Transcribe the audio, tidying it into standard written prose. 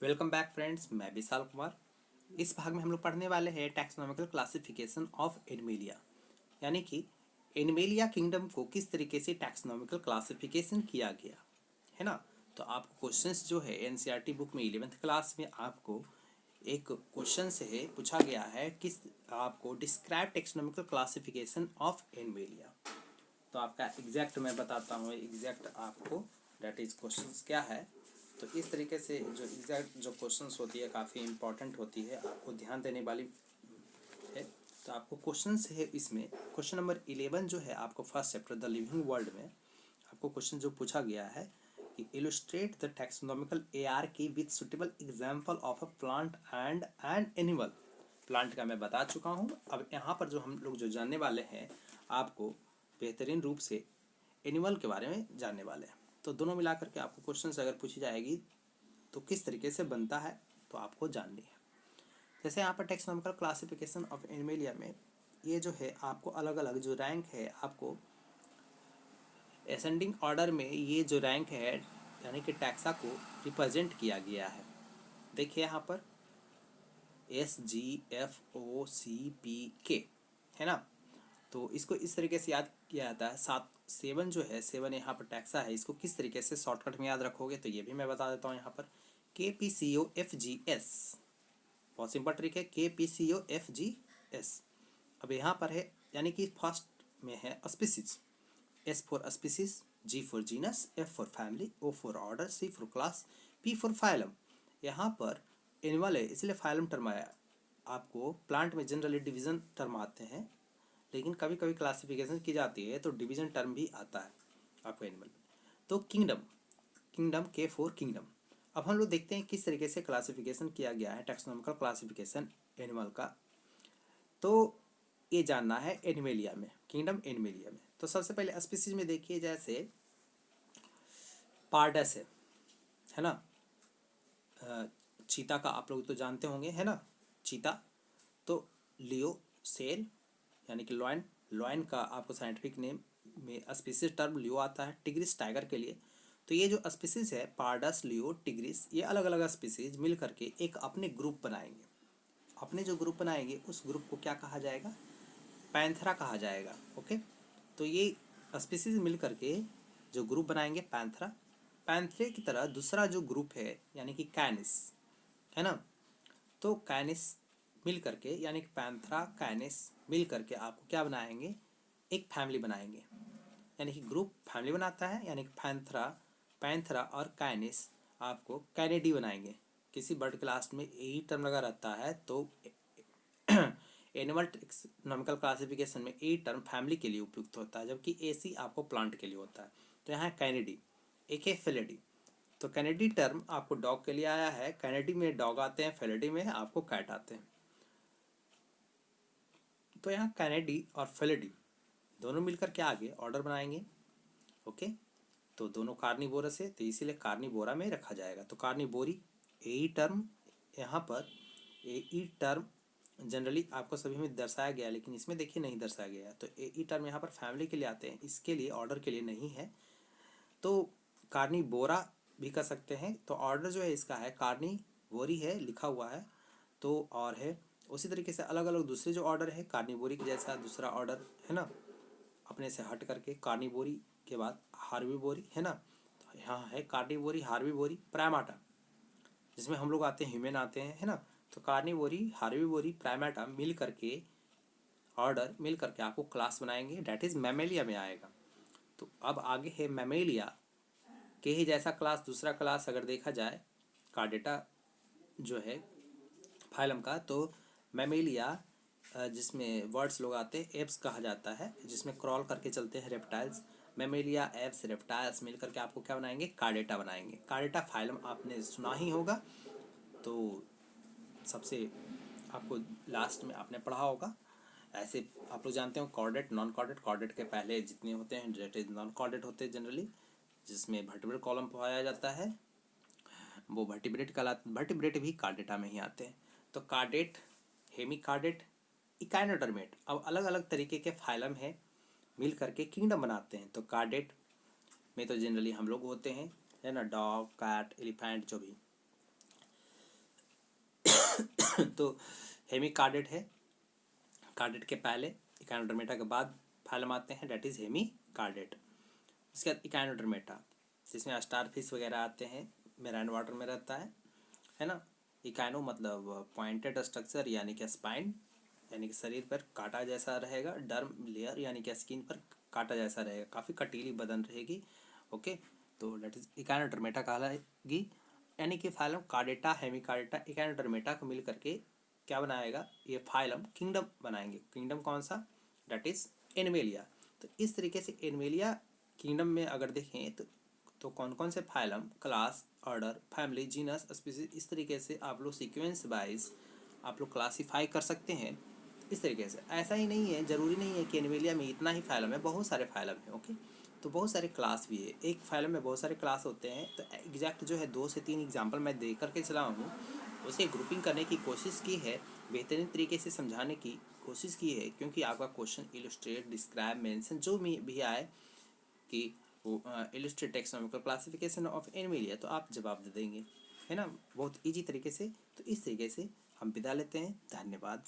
Welcome back friends, मैं विशाल कुमार। इस भाग में हम लोग पढ़ने वाले हैं टैक्सोनॉमिकल क्लासिफिकेशन ऑफ एनिमेलिया, यानी कि एनिमेलिया किंगडम को किस तरीके से टैक्सोनॉमिकल क्लासिफिकेशन किया गया है ना। तो आपको क्वेश्चंस जो है एनसीईआरटी बुक में 11th क्लास में आपको एक क्वेश्चन से पूछा गया है किस आपको describe taxonomical classification of animalia. तो आपका एग्जैक्ट मैं बताता हूँ, एग्जैक्ट आपको डेट इज क्वेश्चंस क्या है। तो इस तरीके से जो एग्जैक्ट जो क्वेश्चंस होती है काफ़ी इंपॉर्टेंट होती है, आपको ध्यान देने वाली है। तो आपको क्वेश्चंस है इसमें क्वेश्चन नंबर 11 जो है आपको first chapter the living world में आपको क्वेश्चन जो पूछा गया है कि illustrate the taxonomical ARK with suitable example of a plant and an animal. Plant का मैं बता चुका हूँ। अब यहाँ पर जो हम लोग जो जानने वाले हैं आपको बेहतरीन रूप से एनिमल के बारे में जानने वाले हैं। तो दोनों मिलाकर के आपको क्वेश्चन अगर पूछी जाएगी तो किस तरीके से बनता है तो आपको जाननी है। जैसे यहाँ पर टैक्सोनॉमिकल क्लासिफिकेशन ऑफ एनिमेलिया में ये जो है आपको अलग अलग जो रैंक है आपको एसेंडिंग ऑर्डर में ये जो रैंक है यानी कि टैक्सा को रिप्रेजेंट किया गया है। देखिए यहाँ पर SGFOCPK है ना। तो इसको इस तरीके से याद किया जाता है। 7 7 जो है 7 यहाँ पर टैक्सा है, इसको किस तरीके से शॉर्टकट में याद रखोगे तो ये भी मैं बता देता हूँ। यहाँ पर KPCOFGS बहुत सिंपल ट्रिक है, KPCOFGS। अब यहाँ पर है यानी कि फर्स्ट में है species, S for species, G for genus, F for family, O for order, C for class, P for phylum. यहाँ पर एनिमल है इसलिए फाइलम टर्म आया। आपको प्लांट में जनरली डिवीजन टर्म आते हैं, लेकिन कभी कभी क्लासिफिकेशन की जाती है तो डिवीजन टर्म भी आता है आपको एनिमल में। तो किंगडम, किंगडम के फोर किंगडम। अब हम लोग देखते हैं किस तरीके से क्लासिफिकेशन किया गया है टैक्सोनॉमिकल क्लासिफिकेशन एनिमल का। तो ये जानना है एनिमेलिया में, किंगडम एनिमेलिया में। तो सबसे पहले स्पीसीज में देखिए, जैसे पार्डस है ना। चीता का आप लोग तो जानते होंगे है ना, चीता। तो लियो शेर यानी कि लॉयन, लॉयन का आपको साइंटिफिक नेम में स्पीसीज टर्म लियो आता है। टिग्रिस टाइगर के लिए। तो ये जो स्पीसीज है पार्डस, लियो, टिग्रिस, ये अलग अलग स्पीसीज मिल करके एक अपने ग्रुप बनाएंगे। अपने जो ग्रुप बनाएंगे उस ग्रुप को क्या कहा जाएगा, पैंथरा कहा जाएगा। ओके। तो ये स्पीसीज मिल करके जो ग्रुप बनाएंगे पैंथरा। पैंथरे की तरह दूसरा जो ग्रुप है यानी कि कैनिस है ना। तो कैनिस मिल करके यानी कि पैंथरा कैनिस मिल करके आपको क्या बनाएंगे, एक फैमिली बनाएंगे। यानी कि ग्रुप फैमिली बनाता है, यानी कि पैंथरा, पैंथरा और कैनिस आपको कैनेडी बनाएंगे। किसी बर्ड क्लास में यही टर्म लगा रहता है तो एनिमल टेक्सोनॉमिकल क्लासिफिकेशन में ए टर्म फैमिली के लिए उपयुक्त होता है, जबकि AC आपको प्लांट के लिए होता है। तो यहाँ कैनेडी, एक है फेलेडी। तो कैनेडी टर्म आपको डॉग के लिए आया है, कैनेडी में डॉग आते हैं, फेलेडी में आपको कैट आते हैं। तो यहाँ कैनेडी और फेलेडी दोनों मिलकर क्या आगे ऑर्डर बनाएंगे। ओके। तो दोनों कार्निवोरस है तो इसीलिए कार्निवोरा में रखा जाएगा। तो कार्निवोरी ए टर्म यहाँ पर ए टर्म जनरली आपको सभी में दर्शाया गया, लेकिन इसमें देखिए नहीं दर्शाया गया। तो ए टर्म यहाँ पर फैमिली के लिए आते हैं, इसके लिए ऑर्डर के लिए नहीं है। तो कार्निवोरा भी कर सकते हैं। तो ऑर्डर जो है इसका है कार्निवोरी है लिखा हुआ है। तो और है उसी तरीके से अलग अलग दूसरे जो ऑर्डर है कार्निवोरी के जैसा दूसरा ऑर्डर है ना, अपने से हट करके कार्निवोरी के बाद हार्बीवोरी है ना। तो यहाँ है कार्निवोरी, हार्बीवोरी, प्राइमाटा, जिसमें हम लोग आते हैं, ह्यूमन आते हैं है ना। तो कार्निवोरी, हार्बीवोरी, प्राइमाटा मिल करके ऑर्डर मिल करके आपको क्लास बनाएंगे, डैट इज मैमेलिया में आएगा। तो अब आगे है मैमेलिया के ही जैसा क्लास, दूसरा क्लास अगर देखा जाए कार्डेटा जो है फाइलम का, तो मैमेलिया जिसमें वर्ड्स लोग आते हैं एप्स कहा जाता है, जिसमें क्रॉल करके चलते हैं रेप्टाइल्स। मैमेलिया, एप्स, रेप्टाइल्स मिल करके आपको क्या बनाएंगे, कार्डेटा बनाएंगे। कार्डेटा फाइलम आपने सुना ही होगा। तो सबसे आपको लास्ट में आपने पढ़ा होगा। ऐसे आप लोग जानते हो कॉर्डेट, नॉन कॉर्डेट। कॉर्डेट के पहले जितने होते हैं डेट इज नॉन कॉर्डेट होते हैं जनरली, जिसमें वर्टिब्रल कॉलम पाया जाता है, वो वर्टिब्रेट कहलाते। वर्टिब्रेट भी कार्डेटा में ही आते हैं। तो कार्डेट, हेमी कार्डेट, इकाइनोडर्मेट, अब अलग अलग तरीके के फाइलम है मिल करके किंगडम बनाते हैं। तो कार्डेट में तो जनरली हम लोग होते हैं है ना, डॉग, कैट, एलिफेंट जो भी। तो हेमिकार्डेट है, कार्डेट के पहले इकाइनोडर्मेटा के बाद फाइलम आते हैं, डेट इज हेमिकार्डेट। इसके बाद इकाइनोडर्मेटा जिसमें स्टार फिश वगैरह आते हैं, मेराइन वाटर में रहता है ना। इकाइनो मतलब पॉइंटेड स्ट्रक्चर यानी कि स्पाइन यानी कि शरीर पर कांटा जैसा रहेगा, डर्म लेयर यानी कि स्किन पर कांटा जैसा रहेगा, काफ़ी कटीली बदन रहेगी। ओके, तो डेट इज इकाइनोडर्मेटा कहलाएगी। यानी कि फाइलम कार्डेटा, हेमिकार्डेटा, इकाइनोडर्मेटा को मिल करके क्या बनाएगा, ये फाइलम किंगडम बनाएंगे। किंगडम कौन सा, डेट इज एनिमेलिया। तो इस तरीके से एनिमेलिया किंगडम में अगर देखें तो कौन कौन से phylum, class, order, family, genus, species, इस तरीके से आप लोग सीक्वेंस वाइज आप लोग क्लासीफाई कर सकते हैं। इस तरीके से ऐसा ही नहीं है, ज़रूरी नहीं है कि एनिमेलिया में इतना ही फाइलम है, बहुत सारे फाइलम हैं। ओके, तो बहुत सारे क्लास भी है, एक फाइलम में बहुत सारे क्लास होते हैं। तो एग्जैक्ट जो है 2 से 3 एग्जाम्पल मैं दे करके चला हूँ, उसे ग्रुपिंग करने की कोशिश की है, बेहतरीन तरीके से समझाने की कोशिश की है, क्योंकि आपका क्वेश्चन इलस्ट्रेट, डिस्क्राइब, मेंशन जो भी आए कि वो illustrate taxonomical classification of animalia, तो आप जवाब दे देंगे, है ना, बहुत ईजी तरीके से। तो इस तरीके से हम विदा लेते हैं, धन्यवाद।